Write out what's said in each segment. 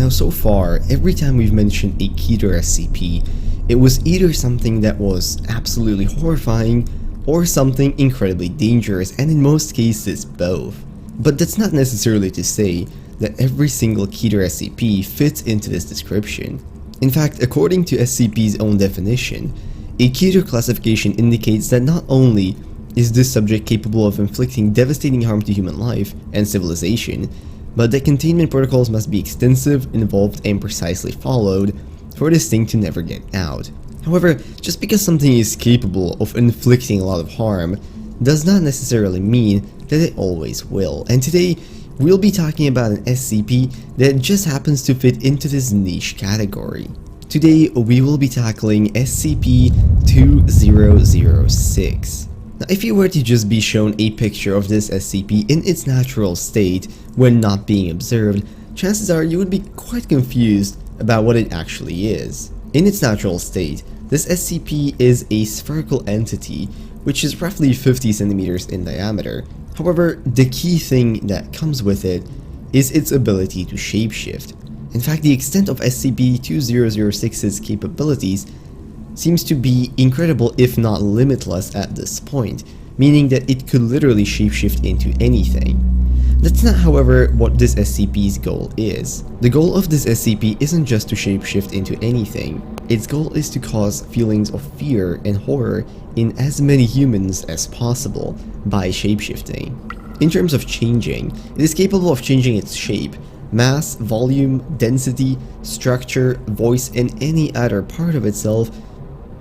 Now so far, every time we've mentioned a keter SCP, it was either something that was absolutely horrifying or something incredibly dangerous, and in most cases both. But that's not necessarily to say that every single keter SCP fits into this description. In fact, according to SCP's own definition, a keter classification indicates that not only is this subject capable of inflicting devastating harm to human life and civilization, but that containment protocols must be extensive, involved, and precisely followed for this thing to never get out. However, just because something is capable of inflicting a lot of harm does not necessarily mean that it always will, and today we'll be talking about an SCP that just happens to fit into this niche category. Today we will be tackling SCP-2006. Now, if you were to just be shown a picture of this SCP in its natural state when not being observed, chances are you would be quite confused about what it actually is. In its natural state, this SCP is a spherical entity which is roughly 50 centimeters in diameter. However, the key thing that comes with it is its ability to shapeshift. In fact, the extent of SCP-2006's capabilities seems to be incredible, if not limitless at this point, meaning that it could literally shapeshift into anything. That's not, however, what this SCP's goal is. The goal of this SCP isn't just to shapeshift into anything. Its goal is to cause feelings of fear and horror in as many humans as possible by shapeshifting. In terms of changing, it is capable of changing its shape, mass, volume, density, structure, voice, and any other part of itself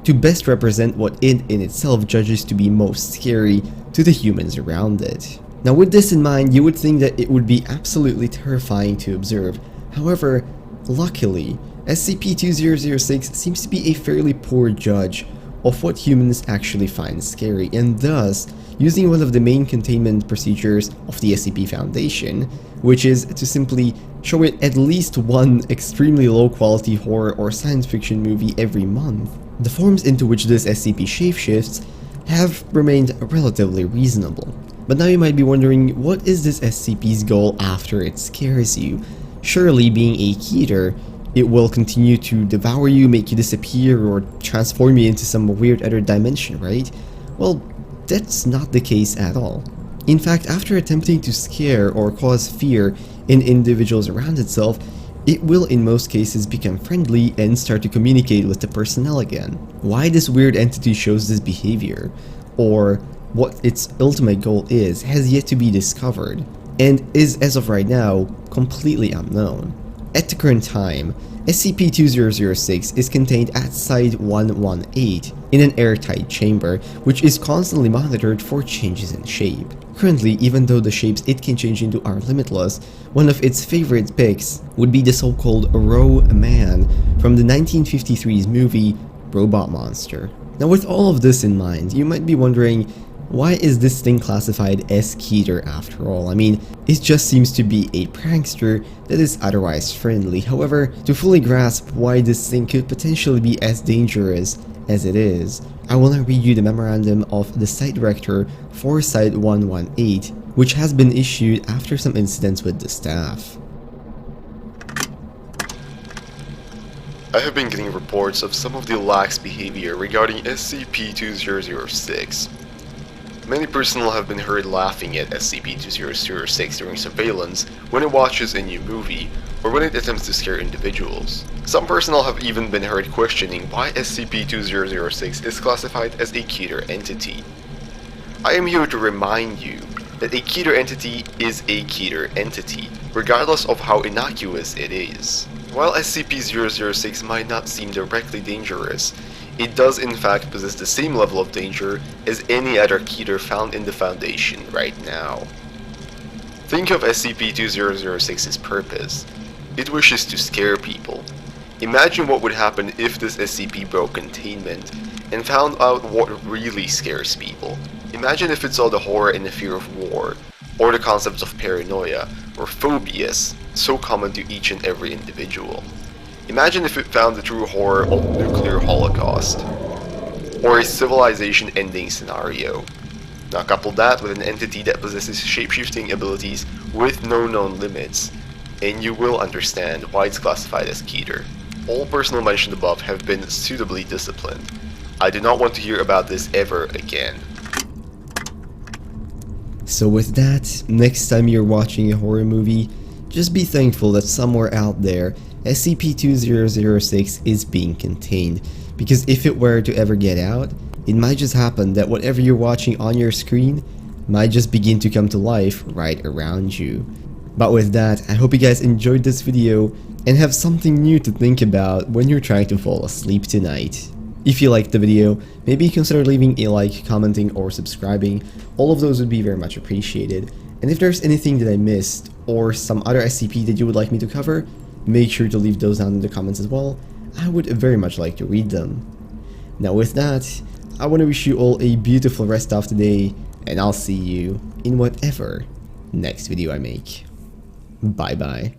to best represent what it in itself judges to be most scary to the humans around it. Now, with this in mind, you would think that it would be absolutely terrifying to observe. However, luckily, SCP-2006 seems to be a fairly poor judge of what humans actually find scary, and thus, using one of the main containment procedures of the SCP Foundation, which is to simply show it at least one extremely low quality horror or science fiction movie every month, the forms into which this SCP shapeshifts have remained relatively reasonable. But now you might be wondering, what is this SCP's goal after it scares you? Surely, being a keter, it will continue to devour you, make you disappear, or transform you into some weird other dimension, right? Well, that's not the case at all. In fact, after attempting to scare or cause fear in individuals around itself, it will in most cases become friendly and start to communicate with the personnel again. Why this weird entity shows this behavior, or what its ultimate goal is, has yet to be discovered, and is, as of right now, completely unknown. At the current time, SCP-2006 is contained at Site-118 in an airtight chamber, which is constantly monitored for changes in shape. Currently, even though the shapes it can change into are limitless, one of its favorite picks would be the so-called Row Man from the 1953's movie Robot Monster. Now, with all of this in mind, you might be wondering, why is this thing classified as keter after all? I mean, it just seems to be a prankster that is otherwise friendly. However, to fully grasp why this thing could potentially be as dangerous as it is, I will now read you the memorandum of the site director for Site-118, which has been issued after some incidents with the staff. I have been getting reports of some of the lax behavior regarding SCP-2006. Many personnel have been heard laughing at SCP-2006 during surveillance when it watches a new movie or when it attempts to scare individuals. Some personnel have even been heard questioning why SCP-2006 is classified as a keter entity. I am here to remind you that a keter entity is a keter entity, regardless of how innocuous it is. While SCP-006 might not seem directly dangerous, it does in fact possess the same level of danger as any other keter found in the Foundation right now. Think of SCP-2006's purpose. It wishes to scare people. Imagine what would happen if this SCP broke containment and found out what really scares people. Imagine if it saw the horror and the fear of war, or the concepts of paranoia, or phobias, so common to each and every individual. Imagine if it found the true horror of nuclear holocaust, or a civilization-ending scenario. Now couple that with an entity that possesses shapeshifting abilities with no known limits. and you will understand why it's classified as keter. All personnel mentioned above have been suitably disciplined. I do not want to hear about this ever again. So with that, next time you're watching a horror movie, just be thankful that somewhere out there, SCP-2006 is being contained, because if it were to ever get out, it might just happen that whatever you're watching on your screen might just begin to come to life right around you. But with that, I hope you guys enjoyed this video and have something new to think about when you're trying to fall asleep tonight. If you liked the video, maybe consider leaving a like, commenting, or subscribing. All of those would be very much appreciated. And if there's anything that I missed, or some other SCP that you would like me to cover, make sure to leave those down in the comments as well. I would very much like to read them. Now with that, I want to wish you all a beautiful rest of the day, and I'll see you in whatever next video I make. Bye bye.